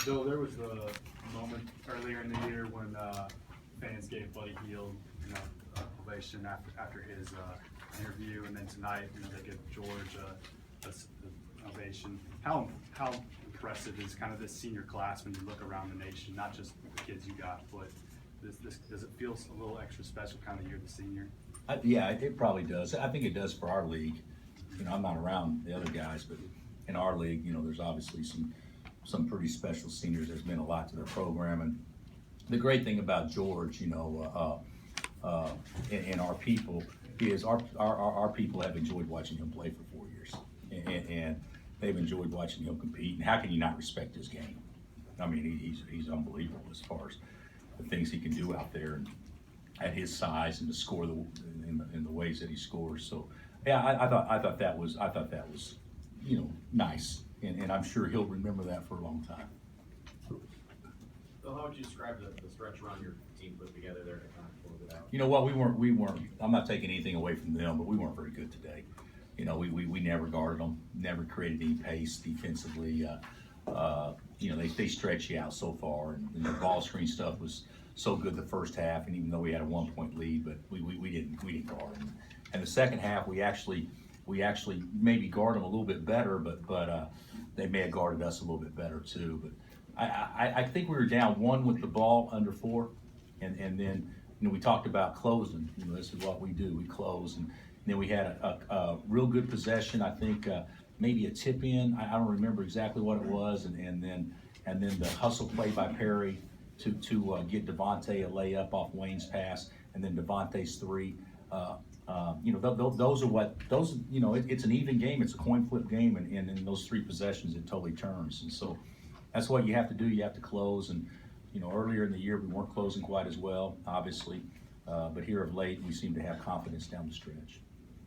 Bill, there was a moment earlier in the year when fans gave Buddy Hield, ovation after his interview, and then tonight, they give George an ovation. How impressive is kind of this senior class when you look around the nation, not just the kids you got, but this does it feel a little extra special kind of year the senior? Yeah, it probably does. I think it does for our league. I'm not around the other guys, but in our league, there's obviously some pretty special seniors. There's been a lot to their program, and the great thing about George, and our people is our people have enjoyed watching him play for 4 years, and they've enjoyed watching him compete. And how can you not respect his game? I mean, he's unbelievable as far as the things he can do out there, and at his size, and to score in the ways that he scores. So, yeah, I thought that was nice, and I'm sure he'll remember that for a long time. Bill, how would you describe the stretch run your team put together there to kind of close it out? You know what? We weren't. I'm not taking anything away from them, but we weren't very good today. We never guarded them, never created any pace defensively. They stretch you out so far, and the ball screen stuff was so good the first half, and even though we had a 1-point lead, but we didn't guard them. And the second half, we actually maybe guard them a little bit better, but they may have guarded us a little bit better too. But I think we were down 1 with the ball under 4, and then we talked about closing. This is what we do. We close, and then we had a real good possession. I think maybe a tip in. I don't remember exactly what it was, and then the hustle play by Perry to get Devontae a layup off Wayne's pass, and then Devontae's 3. Those are what those. It's an even game. It's a coin flip game, and in those 3 possessions, it totally turns. And so that's what you have to do. You have to close. And earlier in the year, we weren't closing quite as well, obviously. But here of late, we seem to have confidence down the stretch.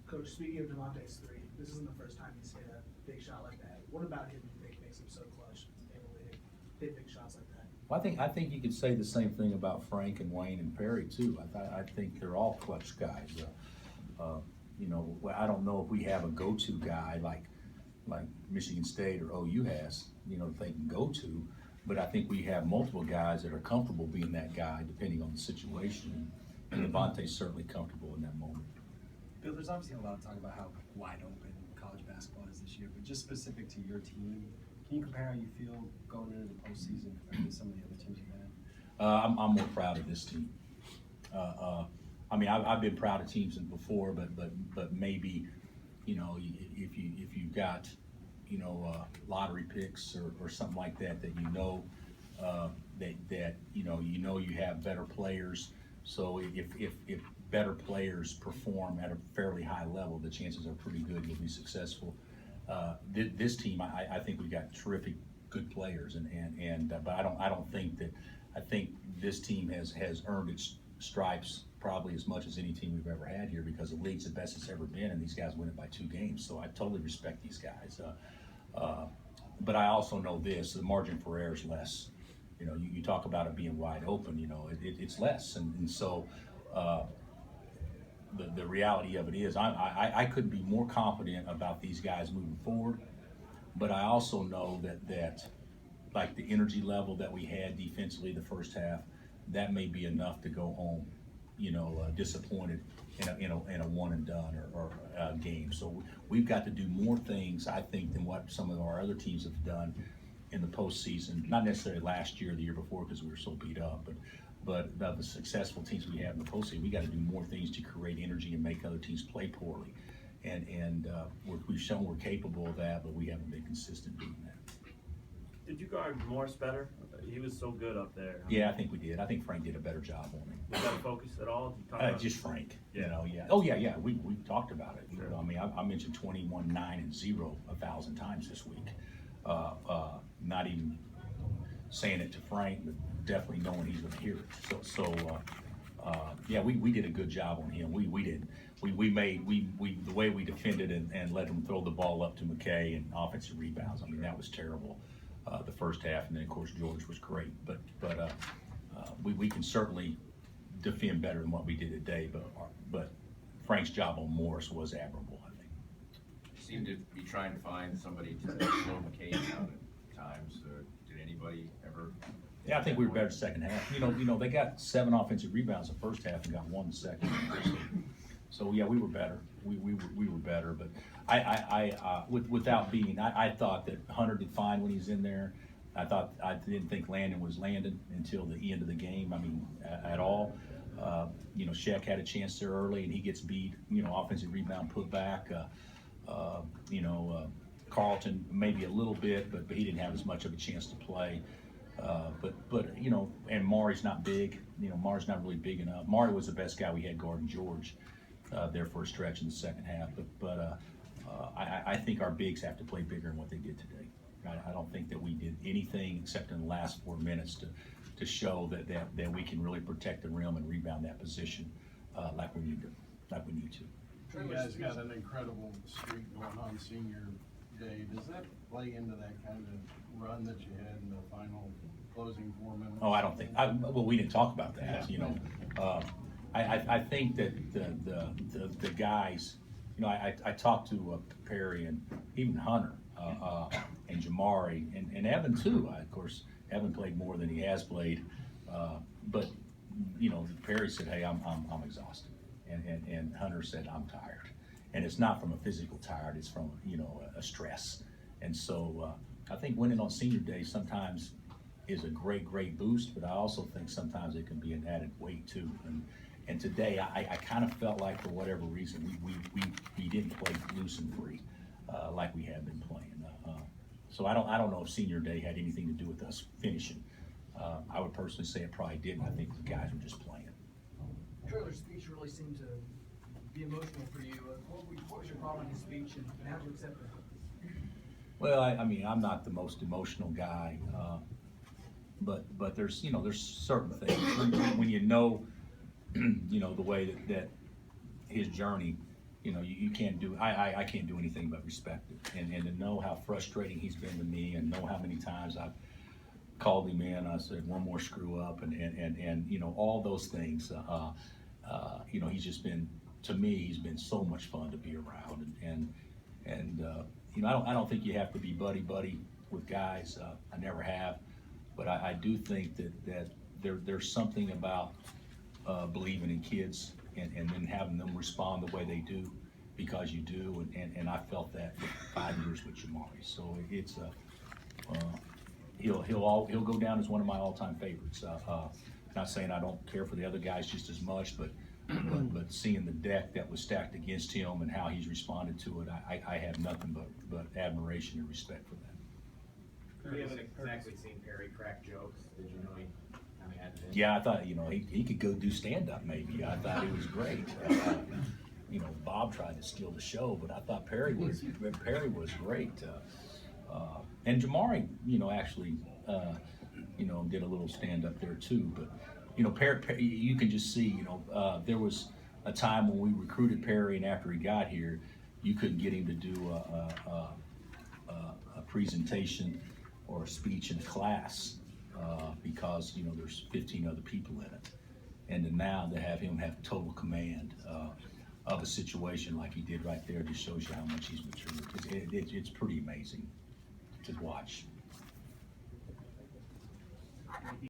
Coach, speaking of Devontae's 3, this isn't the first time he's hit a big shot like that. What about him do you think makes him so clutch, able to hit big shots like that? Well, I think you could say the same thing about Frank and Wayne and Perry too. I think they're all clutch guys. I don't know if we have a go-to guy like Michigan State or OU has, that they can go to, but I think we have multiple guys that are comfortable being that guy depending on the situation. And Devontae's certainly comfortable in that moment. Bill, there's obviously a lot of talk about how wide open college basketball is this year, but just specific to your team, can you compare how you feel going into the postseason compared to some of the other teams you've had? I'm more proud of this team. I've been proud of teams before, but maybe, if you got, lottery picks or something like that you have better players. So if better players perform at a fairly high level, the chances are pretty good you'll be successful. This team, I think we got terrific, good players, but I don't think that. I think this team has earned its stripes probably as much as any team we've ever had here, because the league's the best it's ever been, and these guys win it by 2 games. So I totally respect these guys. But I also know this: the margin for error is less. You talk about it being wide open. It's less, and so. The reality of it is I couldn't be more confident about these guys moving forward, but I also know that like the energy level that we had defensively the first half, that may be enough to go home, disappointed in a one and done or game. So we've got to do more things, I think, than what some of our other teams have done in the postseason. Not necessarily last year or the year before, because we were so beat up, but the successful teams we have in the postseason, we got to do more things to create energy and make other teams play poorly. And we've shown we're capable of that, but we haven't been consistent doing that. Did you guard Morse better? He was so good up there. Yeah, I think we did. I think Frank did a better job on him. Was that a focus at all? Did you talk about Just Frank. Yeah. Yeah. Oh yeah. We talked about it. Sure. I mentioned 21, 9, and 0 1,000 times this week. Not even saying it to Frank, but definitely knowing he's going to hear it. So we did a good job on him. We did. The way we defended and let him throw the ball up to McKay and offensive rebounds. That was terrible. The first half, and then of course George was great. But we can certainly defend better than what we did today. But Frank's job on Morris was admirable, I think. You seem to be trying to find somebody to slow McCain down at times. Did anybody ever? Yeah, I think we were better the second half. You know, they got 7 offensive rebounds the first half and got 1 the second. So yeah, we were better. We were better, but without being, I thought that Hunter did fine when he's in there. I didn't think Landon was landing until the end of the game. I mean, at all. You know, Shaq had a chance there early and he gets beat. You know, offensive rebound put back. You know, Carlton maybe a little bit, but he didn't have as much of a chance to play. But you know, and Mari's not big. You know, Mari's not really big enough. Mari was the best guy we had guarding George there for a stretch in the second half. But I think our bigs have to play bigger than what they did today. I don't think that we did anything except in the last 4 minutes to show that we can really protect the rim and rebound that position like we need to. You guys got an incredible streak going on senior day. Does that play into that kind of run that you had in the final closing 4 minutes? Oh, I don't think. Well, we didn't talk about that. You know, I think that the guys. You know, I talked to Perry and even Hunter and Jamari and Evan too. Of course, Evan played more than he has played, but you know, Perry said, "Hey, I'm exhausted," and Hunter said, "I'm tired," and it's not from a physical tired; it's from a stress. And so I think winning on senior day sometimes is a great boost, but I also think sometimes it can be an added weight too. And today I kind of felt like for whatever reason we didn't play loose and free like we had been playing. So I don't know if senior day had anything to do with us finishing. I would personally say it probably didn't. I think the guys were just playing. Traylor's speech really seemed to be emotional for you. What was your thought on his speech and how to accept it? Well, I mean, I'm not the most emotional guy, but there's certain things when you know the way that his journey, you can't do. I can't do anything but respect it, and to know how frustrating he's been to me, and know how many times I've called him in. I said one more screw up, and all those things. He's just been, to me, he's been so much fun to be around, and I don't think you have to be buddy with guys. I never have, but I do think that there's something about believing in kids and then having them respond the way they do because you do, and I felt that for 5 years with Jamari. So it's he'll go down as one of my all-time favorites. Not saying I don't care for the other guys just as much, but seeing the deck that was stacked against him and how he's responded to it, I have nothing but admiration and respect for that. We haven't exactly seen Perry crack jokes. Did you know he kind of had it in? Yeah, I thought he could go do stand-up maybe. I thought he was great. Bob tried to steal the show, but I thought Perry was great. And Jamari, actually, did a little stand-up there too. But Perry, you can just see, there was a time when we recruited Perry, and after he got here, you couldn't get him to do a presentation or a speech in class because there's 15 other people in it, and then now to have him have total command of a situation like he did right there just shows you how much he's matured. It's pretty amazing to watch.